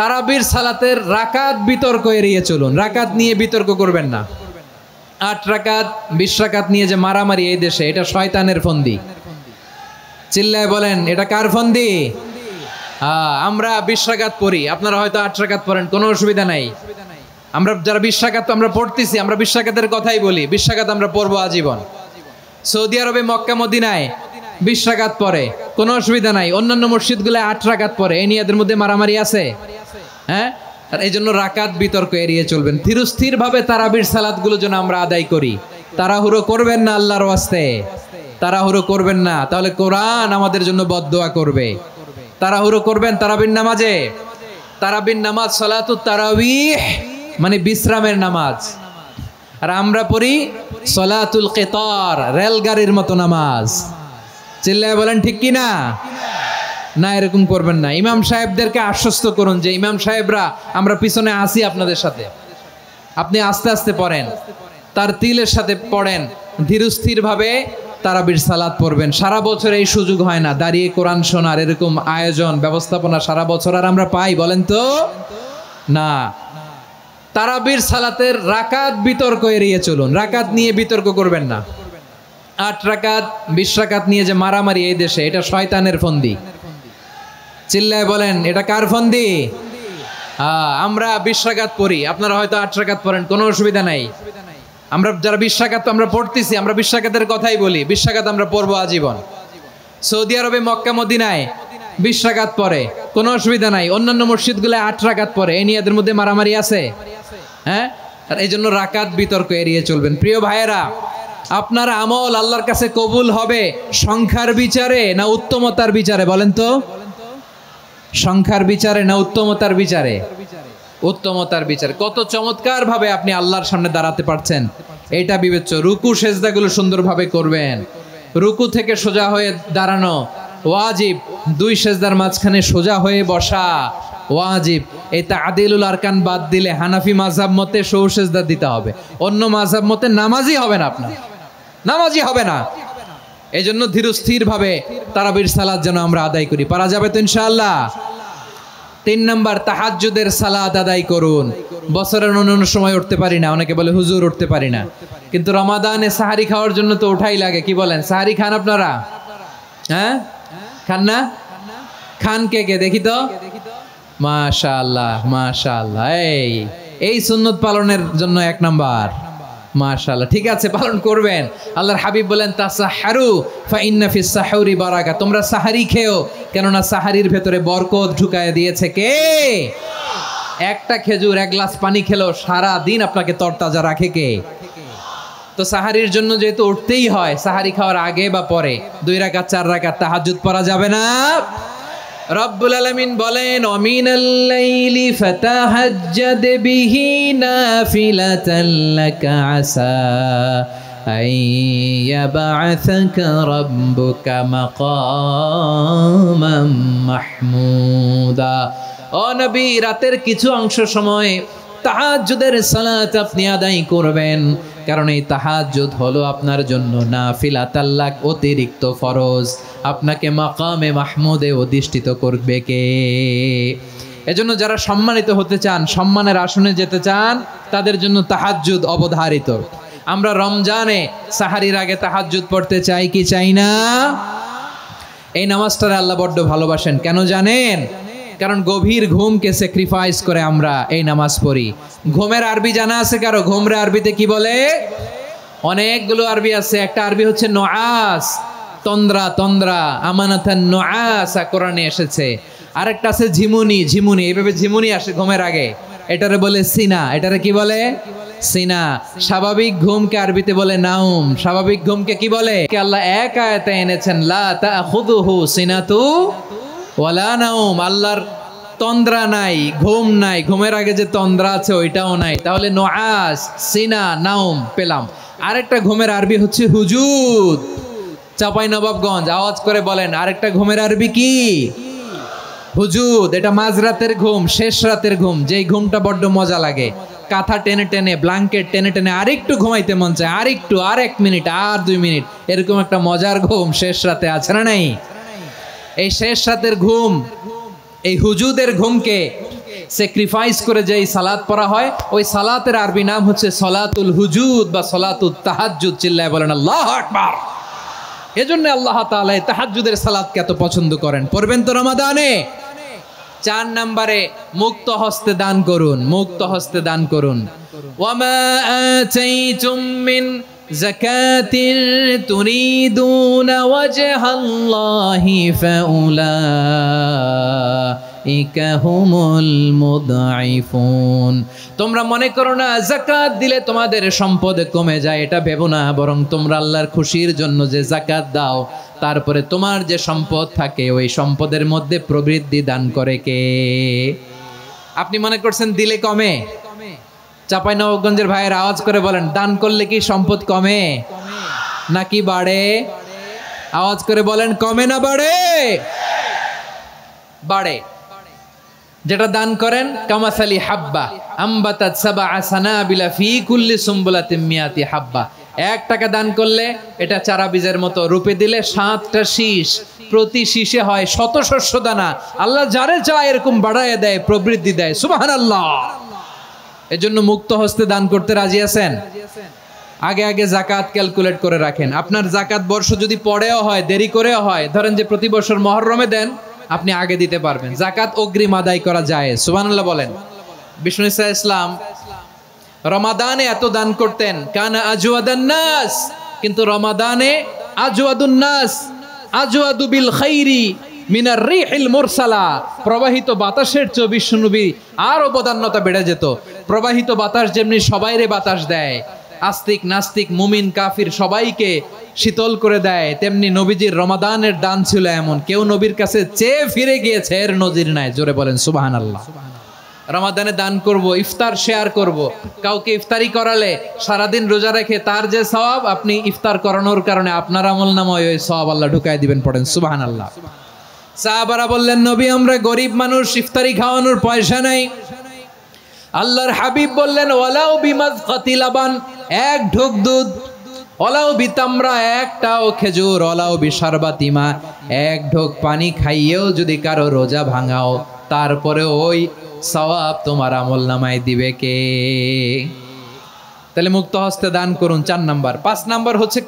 তারাবির সালাতের রাকাত বিতর্ক এড়িয়ে চলুন। রাকাত নিয়ে বিতর্ক করবেন না। 8 রাকাত 20 রাকাত নিয়ে যে মারামারি এই দেশে, এটা শয়তানের ফন্দি। চিল্লায় বলেন, এটা কার ফন্দি? আমরা 20 রাকাত পড়ি, আপনারা হয়তো 8 রাকাত পড়েন, কোনো অসুবিধা নাই। আমরা যারা 20 রাকাত আমরা পড়তেছি, আমরা 20 রাকাতের কথাই বলি। 20 রাকাত আমরা পড়বো আজীবন। সৌদি আরবে মক্কা মদিনায় 20 রাকাত পড়ে, কোনো অসুবিধা নাই। অন্যান্য মসজিদগুলো 8 রাকাত পড়ে। এই নিয়ে এদের মধ্যে মারামারি আছে? হ্যাঁ। আর এই জন্য রাকাত বিতর্ক এড়িয়ে চলবেন। ধীরস্থির ভাবে তারাবির সালাতগুলো যেন আমরা আদায় করি। তাড়াহুড়ো করবেন না আল্লাহর ওয়াস্তে, তাড়াহুড়ো করবেন না, তাহলে কোরআন আমাদের জন্য বদদোয়া করবে। তাড়াহুড়ো করবেন তারাবির নামাজে। তারাবির নামাজ সালাতুত তারাবিহ মানে বিশ্রামের নামাজ। আর আমরা পড়ি সালাতুল কিতার, রেলগাড়ির মতো নামাজ। চিল্লায় বলেন ঠিক কি না? না, এরকম করবেন না। ইমাম সাহেবদেরকে আশ্বস্ত করুন যে ইমাম সাহেবরা আমরা পিছনে আসি আপনাদের সাথে, আপনি আস্তে আস্তে পড়েন, তার তিলের সাথে পড়েন, ধীরস্থির ভাবে তারাবির সালাত পড়বেন। সারা বছর এই সুযোগ হয় না দাঁড়িয়ে কোরআন শোনার, এরকম আয়োজন ব্যবস্থাপনা সারা বছর আর আমরা পাই বলেন তো? না। তারাবির সালাতের রাকাত বিতর্ক এড়িয়ে চলুন। রাকাত নিয়ে বিতর্ক করবেন না। 8 রাকাত 20 রাকাত নিয়ে যে মারামারি এই দেশে, এটা শয়তানের ফন্দি। চিল্লায় বলেন, এটা কার ফন্দি? আমরা 20 রাকাত পড়ি, আপনারা হয়তো 8 রাকাত পড়েন, কোনো অসুবিধা নাই। আমরা যারা 20 রাকাত আমরা পড়তেছি, আমরা 20 রাকাতের কথাই বলি। 20 রাকাত আমরা পড়বো আজীবন। সৌদি আরবে মক্কা মদিনায় 20 রাকাত পড়ে, কোনো অসুবিধা নাই। অন্যান্য মসজিদগুলো 8 রাকাত পড়ে। এই নিয়ে এদের মধ্যে মারামারি আছে? হ্যাঁ। আর এই জন্য রাকাত বিতর্ক এড়িয়ে চলবেন। প্রিয় ভাইয়েরা, আপনার আমল আল্লাহর কাছে কবুল হবে সংখ্যার বিচারে না উত্তমতার বিচারে বলেন তো? সংখ্যার বিচারে না উত্তমতার বিচারে? উত্তমতার বিচারে। কত চমৎকার ভাবে আপনি আল্লাহর সামনে দাঁড়াতে পারছেন এটা বিবেচ্য। রুকু সেজদাগুলো সুন্দরভাবে করবেন। রুকু থেকে সোজা হয়ে দাঁড়ানো ওয়াজিব। 2 সেজদার মাঝখানে সোজা হয়ে বসা ওয়াজিব। এই তা'দিলুল আরকান বাদ দিলে হানাফি মাযহাব মতে সৌ সেজদা দিতে হবে। অন্য মাযহাব মতে নামাজই হবে না, আপনার নামাজই হবে না। এই জন্য ধীরস্থির ভাবে তারাবির সালাত যেন আমরা আদায় করি। পারা যাবে তো ইনশাআল্লাহ? 3 নাম্বার, তাহাজ্জুদের সালাত আদায় করুন। বছরের অন্য সময় উঠতে পারি না, অনেকে বলে হুজুর উঠতে পারি না, কিন্তু রমাদানে সাহারি খাওয়ার জন্য তো ওঠাই লাগে। কি বলেন, সাহারি খান আপনারা? হ্যাঁ, খান না? খান কে কে দেখি তো? মাশাআল্লাহ মাশাআল্লাহ। এই সুন্নত পালনের জন্য 1 নাম্বার। মাশাআল্লাহ, ঠিক আছে, পালন করবেন। আল্লাহর হাবিব বলেন তাসাহহারু ফা ইন্না ফিস সাহুরি বারাকা, তোমরা সাহারি খেও, কেননা সাহারির ভেতরে বরকত ঢুকায় দিয়েছে কে? একটা খেজুর 1 গ্লাস পানি খেলো সারা দিন আপনাকে তরতাজা রাখে কে? তো সাহারির জন্য যেহেতু উঠতেই হয়, সাহারি খাওয়ার আগে বা পরে 2 রাকাত 4 রাকাত তাহাজ্জুদ পড়া যাবে না? রব্বুল আলামিন বলেন ওয়ামিনাল লাইলি ফাতাহাজ্জাদ বিহি নাফিলাতান লাকা আসা আইয়াবআসাকা রাব্বুকা মাকামান মাহমুদা। ও নবী, রাতের কিছু অংশ সময় তাহাজ্জুদের সালাত আপনি আদায় করবেন, কারণ এই তাহাজ্জুদ হলো আপনার জন্য নাফিলাতাল লাক, অতিরিক্ত ফরজ। আপনাকে মাকামে মাহমুদে অধিষ্ঠিত করবে কে? এজন্য যারা সম্মানিত হতে চান, সম্মানের আসনে যেতে চান, তাদের জন্য তাহাজ্জুদ অবধারিত। আমরা রমজানে সাহারির আগে তাহাজ্জুদ পড়তে চাই কি চাই না? এই নামাজটারে আল্লাহ বড্ড ভালোবাসেন। কেন জানেন? কারণ গভীর ঘুমকে স্যাক্রিফাইস করে আমরা এই নামাজ পড়ি। ঘুমের আরবি জানা আছে কারো? ঘুমরে আরবিতে কি বলে? অনেকগুলো আরবি আছে। একটা আরবি হচ্ছে নুআস, তন্দ্রা তন্দ্রা, আমানাতান নুআসা কোরআনে এসেছে। আরেকটা আছে ঝিমুনি, ঝিমুনি, এইভাবে ঝিমুনি আসে ঘুমের আগে, এটারে বলে সিনা। এটারে কি বলে? সিনা। স্বাভাবিক ঘুমকে আরবিতে বলে নাউম। স্বাভাবিক ঘুমকে কি বলে? আল্লাহ এক আয়াতে এনেছেন লা তাখুযুহু সিনাতু ওয়ালা নাউম। আল্লাহর তন্দ্রা নাই, ঘুম নাই। ঘুমের আগে যে তন্দ্রা আছে ওইটাও নাই। তাহলে নুআস, সিনা, নাউম পেলাম। আরেকটা ঘুমের আরবি হচ্ছে হুজুদ। চাঁপাইনবাবগঞ্জ আওয়াজ করে বলেন, আরেকটা ঘুমের আরবি কি? হুজুদ। এটা মাঝরাতের ঘুম, শেষ রাতের ঘুম, যেই ঘুমটা বড্ড মজা লাগে। কাঁথা টেনে টেনে, ব্ল্যাঙ্কেট টেনে টেনে আরেকটু ঘুমাইতে মন চায়, আরেকটু, আর 1 মিনিট, আর 2 মিনিট, এরকম একটা মজার ঘুম শেষ রাতে আছে না নাই? এই শেষ রাতের ঘুম, এই হুজুদের ঘুমকে স্যাক্রিফাইস করে যেই সালাত পড়া হয় ওই সালাতের আরবি নাম হচ্ছে সলাতুল হুজুদ বা সলাতুত তাহাজ্জুদ। চিল্লায় বলেন আল্লাহু আকবার। এজন্য আল্লাহ তাআলা এই তাহাজ্জুদের সালাতকে এত পছন্দ করেন। পড়বেন তো রমাদানে। 4 নম্বরে মুক্ত হস্তে দান করুন, মুক্ত হস্তে দান করুন। ওয়ামা আতাইতুম মিন যাকাতিন তুরিদুনা ওয়াজহাল্লাহি ফাউলাইকা হুমুল মুদঈফুন। তোমরা মনে করো না যাকাত দিলে তোমাদের সম্পদ কমে যায়, এটা ভেবো না, বরং তোমরা আল্লাহর খুশির জন্য যে যাকাত দাও তারপরে তোমার যে সম্পদ থাকে ওই সম্পদের মধ্যে প্রবৃদ্ধি দান করে কে? আপনি মনে করছেন দিলে কমে? চাঁপাইনবাবগঞ্জের ভাইয়ের আওয়াজ করে বলেন, দান করলে কি সম্পদ কমে নাকি বাড়ে? আওয়াজ করে বলেন, কমে না বাড়ে? বাড়ে। যেটা দান করেন কামাসালি হাব্বা আম্বাতাত সাবআ সানাবিলা ফি কুল্লি সুমবুলাতিন মিয়াতি হাব্বা। 1 টাকা দান করলে এটা চারা বীজের মতো, রূপে দিলে 7টা শীষ, প্রতি শীষে হয় শত শস্য দানা। আল্লাহ যারে চায় এরকম বাড়ায় দেয়, প্রবৃদ্ধি দেয়। সুবহানাল্লাহ। এজন্য মুক্ত হস্তে দান করতে রাজি আছেন? আগে আগে যাকাত ক্যালকুলেট করে রাখেন। আপনার যাকাত বর্ষ যদি পরেও হয়, দেরি করেও হয়, ধরেন যে প্রতি বছর মুহররমে দেন, আপনি আগে দিতে পারবেন। যাকাত অগ্রিম আদায় করা যায়। সুবহানাল্লাহ বলেন। বিষ্ণু ইসা ইসলাম রমাদানে এত দান করতেন, কানা আজওয়াদান নাস, কিন্তু রমাদানে আজওয়াদুন নাস আজওয়াদু বিল খাইরি মিনার রিহিল মুরসালা। প্রবাহিত বাতাসের চেয়ে বিশ্বনবী আরো বদান্যতা বেড়ে যেত। প্রবাহিত বাতাস যেমনি সবাইরে বাতাস দেয়, আস্তিক নাস্তিক মুমিন কাফির সবাইকে শীতল করে দেয়, তেমনি নবীজির রমাদানের দান ছিল এমন, কেউ নবীর কাছে চেয়ে ফিরে গিয়েছে এর নজির নাই। জোরে বলেন সুবহানাল্লাহ। রমাদানে দান করব, ইফতার শেয়ার করব। কাউকে ইফতারি করালে সারাদিন রোজা রেখে তার যে সওয়াব, আপনি ইফতার করানোর কারণে আপনার আমলনামায় ওই সওয়াব আল্লাহ ঢুকায় দিবেন। পড়েন সুবহানাল্লাহ। সাহাবারা বললেন, নবী আমরা গরিব মানুষ, ইফতারি খাওয়ানোর পয়সা নাই। আল্লাহর হাবিব বললেন, ওয়ালাউ বিমাজকাতি লাবান, 1 ঢোক দুধ, ওয়ালাউ বিতামরা, 1টাও খেজুর, ওয়ালাউ বিশারবাতিমা, 1 ঢোক পানি খাইয়েও যদি কারো রোজা ভাঙাও, তারপরে ওই সওয়াব তোমার আমলনামায় দিবে কে? তাহলে মুক্ত হস্তে দান করুন 4 নাম্বার। 5 নাম্বার হচ্ছে